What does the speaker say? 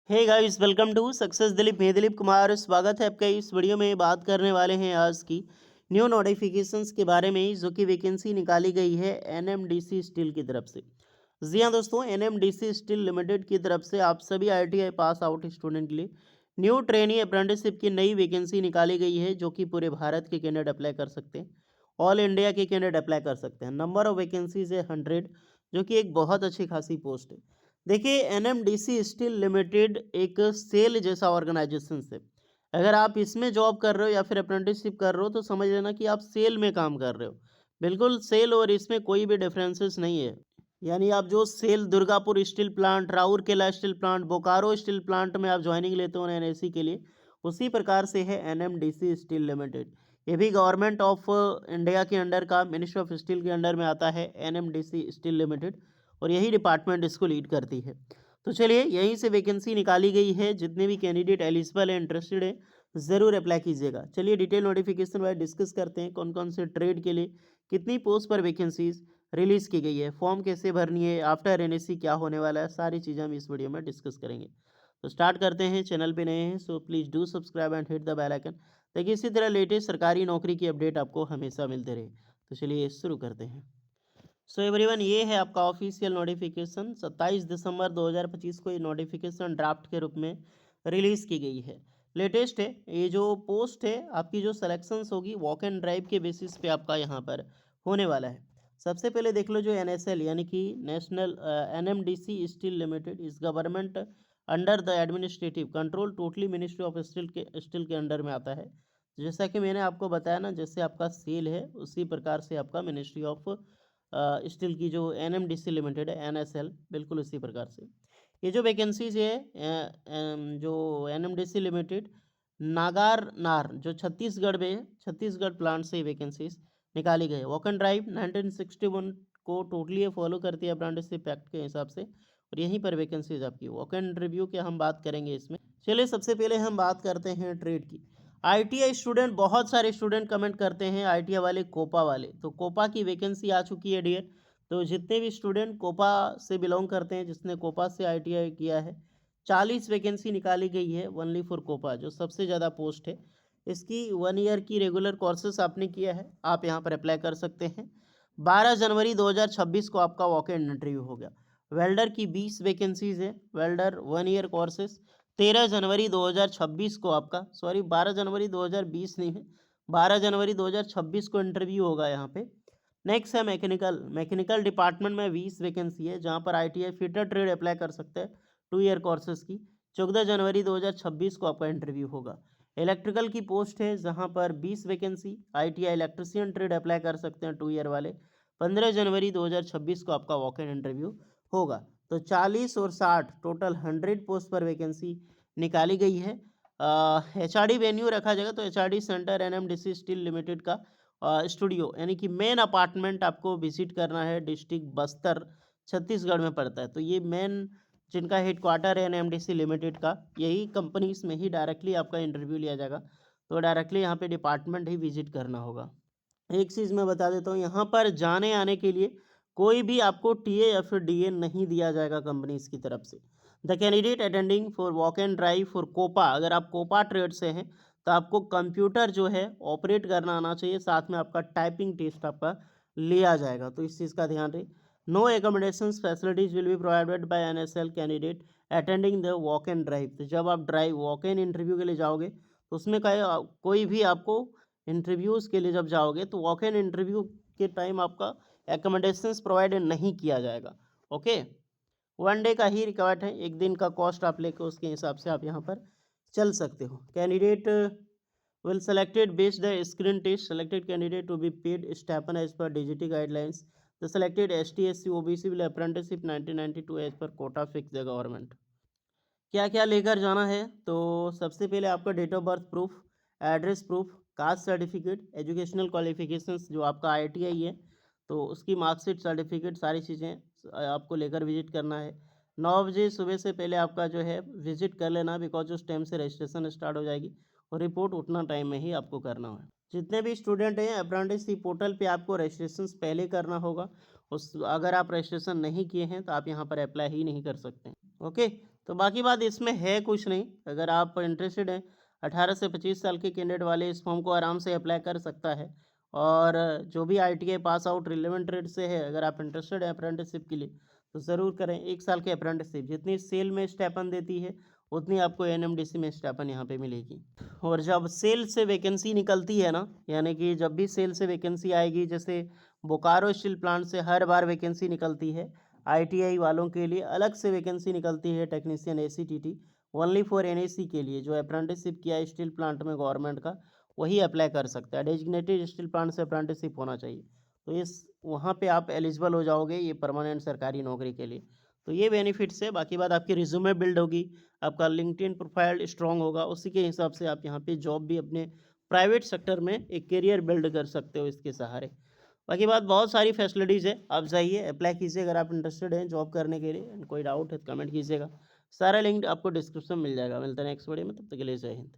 Hey guys, welcome to success Dilip. मैं दिलीप कुमार, स्वागत है आपका। इस वीडियो में बात करने वाले हैं आज की न्यू नोटिफिकेशंस के बारे में, जो कि वैकेंसी निकाली गई है एनएमडीसी स्टील की तरफ से। जी हाँ दोस्तों, एनएमडीसी स्टील लिमिटेड की तरफ से आप सभी आईटीआई पास आउट स्टूडेंट के लिए न्यू ट्रेनी अप्रेंटिसशिप की नई वैकेंसी निकाली गई है, जो कि पूरे भारत के कैंडिडेट अप्लाई कर सकते हैं। ऑल इंडिया के कैंडिडेट अप्लाई कर सकते हैं। नंबर ऑफ वैकेंसीज है 100, जो कि एक बहुत अच्छी खासी पोस्ट है। देखिए, एनएमडीसी स्टील लिमिटेड एक सेल जैसा ऑर्गेनाइजेशन है। अगर आप इसमें जॉब कर रहे हो या फिर अप्रेंटिसशिप कर रहे हो, तो समझ लेना कि आप सेल में काम कर रहे हो। बिल्कुल सेल और इसमें कोई भी डिफरेंसेस नहीं है। यानी आप जो SAIL Durgapur steel plant, Rourkela steel plant, Bokaro steel plant में आप ज्वाइनिंग लेते हो एनएससी के लिए, उसी प्रकार से है एनएमडीसी स्टील लिमिटेड। ये भी गवर्नमेंट ऑफ इंडिया के अंडर का, मिनिस्ट्री ऑफ स्टील के अंडर में आता है एनएमडीसी स्टील लिमिटेड, और यही डिपार्टमेंट इसको लीड करती है। तो चलिए, यहीं से वैकेंसी निकाली गई है। जितने भी कैंडिडेट एलिजिबल है, इंटरेस्टेड है, ज़रूर अप्लाई कीजिएगा। चलिए डिटेल नोटिफिकेशन वाइज डिस्कस करते हैं, कौन कौन से ट्रेड के लिए कितनी पोस्ट पर वैकेंसीज रिलीज़ की गई है, फॉर्म कैसे भरनी है, आफ्टर एनएससी क्या होने वाला है, सारी चीज़ें हम इस वीडियो में डिस्कस करेंगे। तो स्टार्ट करते हैं। चैनल पे नए हैं so please do subscribe and hit the bell icon, ताकि इसी तरह लेटेस्ट सरकारी नौकरी की अपडेट आपको हमेशा मिलते रहे। तो चलिए शुरू करते हैं। सो एवरीवन, ये है आपका ऑफिशियल नोटिफिकेशन। 27 दिसंबर 2025 को ये नोटिफिकेशन ड्राफ्ट के रूप में रिलीज़ की गई है। लेटेस्ट है। ये जो पोस्ट है, आपकी जो सिलेक्शंस होगी वॉक एंड ड्राइव के बेसिस पे आपका यहाँ पर होने वाला है। सबसे पहले देख लो, जो एनएसएल यानी कि नेशनल एनएमडीसी स्टील लिमिटेड इस government under the administrative control totally ministry of steel के अंडर में आता है। जैसा कि मैंने आपको बताया ना, जैसे आपका सेल है उसी प्रकार से आपका मिनिस्ट्री ऑफ स्टील की जो एनएमडीसी लिमिटेड है, एनएसएल, बिल्कुल उसी प्रकार से ये जो वैकेंसीज है जो एनएमडीसी लिमिटेड नागार नार जो छत्तीसगढ़ में है, छत्तीसगढ़ प्लांट से वैकेंसीज निकाली गई है। वॉक एंड ड्राइव 1961 को टोटली ये फॉलो करती है अप्रेंटिसशिप एक्ट के हिसाब से, और यहीं पर वैकेंसीज आपकी वॉक एंड रिव्यू की हम बात करेंगे इसमें। चलिए सबसे पहले हम बात करते हैं ट्रेड की। आईटीआई स्टूडेंट, बहुत सारे स्टूडेंट कमेंट करते हैं आईटीआई वाले, कोपा वाले, तो कोपा की वैकेंसी आ चुकी है डियर। तो जितने भी स्टूडेंट कोपा से बिलोंग करते हैं, जिसने कोपा से आईटीआई किया है, 40 वैकेंसी निकाली गई है ओनली फॉर कोपा, जो सबसे ज़्यादा पोस्ट है। इसकी 1 ईयर की रेगुलर कोर्सेस आपने किया है, आप यहाँ पर अप्लाई कर सकते हैं। 12 जनवरी 2026 को आपका वॉक इन इंटरव्यू हो गया। वेल्डर की 20 वैकेंसीज है, वेल्डर 1 ईयर कोर्सेस। 13 जनवरी 2026 को आपका, सॉरी 12 जनवरी 2020 नहीं है, 12 जनवरी 2026 को इंटरव्यू होगा यहाँ पे। नेक्स्ट है मैकेनिकल, मैकेनिकल डिपार्टमेंट में 20 वैकेंसी है, जहाँ पर आईटीआई फिटर ट्रेड अप्लाई कर सकते हैं 2 ईयर कोर्सेज की। 14 जनवरी 2026 को आपका इंटरव्यू होगा। इलेक्ट्रिकल की पोस्ट है, जहाँ पर 20 vacancy, ITI electrician trade apply कर सकते हैं 2 ईयर वाले। 15 जनवरी 2026 को आपका वॉक इन इंटरव्यू होगा। तो 40 और 60 टोटल 100 पोस्ट पर वैकेंसी निकाली गई है। एचआरडी वेन्यू रखा जाएगा, तो HRD centre NMDC steel limited का स्टूडियो यानी कि मेन अपार्टमेंट आपको विजिट करना है। डिस्ट्रिक्ट बस्तर, छत्तीसगढ़ में पड़ता है। तो ये मेन जिनका हेडक्वार्टर है एनएमडीसी लिमिटेड का, यही कंपनीज में ही डायरेक्टली आपका इंटरव्यू लिया जाएगा। तो डायरेक्टली यहाँ पे डिपार्टमेंट ही विजिट करना होगा। एक चीज़ मैं बता देता हूँ, यहाँ पर जाने आने के लिए कोई भी आपको टीए या फिर डीए नहीं दिया जाएगा कंपनीज की तरफ से। The candidate attending for walk and drive for COPA, अगर आप कोपा ट्रेड से हैं तो आपको कंप्यूटर जो है ऑपरेट करना आना चाहिए, साथ में आपका टाइपिंग टेस्ट आपका लिया जाएगा। तो इस चीज़ का ध्यान रहे। No accommodation facilities will be provided by NSL candidate attending the walk and drive. तो जब आप ड्राइव वॉक इन इंटरव्यू के लिए जाओगे, तो उसमें कोई भी आपको इंटरव्यूज़ के लिए जब जाओगे, तो वॉक इन इंटरव्यू के टाइम आपका एकोमोडेशंस प्रोवाइड नहीं किया जाएगा। ओके, 1 डे का ही रिक्वायर्ड है, एक दिन का कॉस्ट आप लेके उसके हिसाब से आप यहाँ पर चल सकते हो। Candidate will selected based the screen test, selected candidate to be paid stipend as per DGT guidelines. The selected ST SC OBC will apprenticeship 1992 as per quota fixed the government. क्या क्या लेकर जाना है? तो सबसे पहले आपका date of birth proof, address proof, caste certificate, educational qualifications जो आपका आईटीआई है तो उसकी मार्कशीट, सर्टिफिकेट, सारी चीज़ें आपको लेकर विजिट करना है। 9 बजे सुबह से पहले आपका जो है विजिट कर लेना, बिकॉज उस टाइम से रजिस्ट्रेशन स्टार्ट हो जाएगी, और रिपोर्ट उतना टाइम में ही आपको करना है। जितने भी स्टूडेंट हैं अप्रेंटिसशिप पोर्टल पे आपको रजिस्ट्रेशन पहले करना होगा। उस अगर आप रजिस्ट्रेशन नहीं किए हैं तो आप यहाँ पर अप्लाई ही नहीं कर सकते। ओके, तो बाकी बात इसमें है कुछ नहीं, अगर आप इंटरेस्टेड हैं 18 से 25 साल के कैंडिडेट वाले इस फॉर्म को आराम से अप्लाई कर सकता है। और जो भी ITI pass out relevant trade से है, अगर आप इंटरेस्टेड हैं अप्रेंटिसशिप के लिए तो ज़रूर करें। 1 साल की अप्रेंटिसशिप जितनी सेल में स्टाइपेंड देती है उतनी आपको NMDC में स्टाइपेंड यहाँ पे मिलेगी। और जब सेल से वैकेंसी निकलती है ना, यानी कि जब भी सेल से वैकेंसी आएगी, जैसे बोकारो स्टील प्लांट से हर बार वैकेंसी निकलती है, ITI वालों के लिए अलग से वैकेंसी निकलती है technician ACTT only for NAC के लिए। जो अप्रेंटिसशिप किया है स्टील प्लांट में गवर्नमेंट का, वही अप्लाई कर सकता है। डेजिग्नेटेड स्टील प्लांट से अप्रेंटिसशिप होना चाहिए, तो इस वहाँ पे आप एलिजिबल हो जाओगे ये परमानेंट सरकारी नौकरी के लिए। तो ये बेनिफिट्स है। बाकी बात आपकी रिज्यूमे बिल्ड होगी, आपका लिंक्डइन प्रोफाइल स्ट्रांग होगा, उसी के हिसाब से आप यहाँ पे जॉब भी अपने प्राइवेट सेक्टर में एक करियर बिल्ड कर सकते हो इसके सहारे। बाकी बात बहुत सारी फैसिलिटीज़ है, आप जाइए अप्लाई कीजिए अगर आप इंटरेस्टेड हैं जॉब करने के लिए। कोई डाउट है तो कमेंट कीजिएगा, सारा लिंक आपको डिस्क्रिप्शन में मिल जाएगा। मिलता है नेक्स्ट वीडियो में, तब तक के लिए जय हिंद।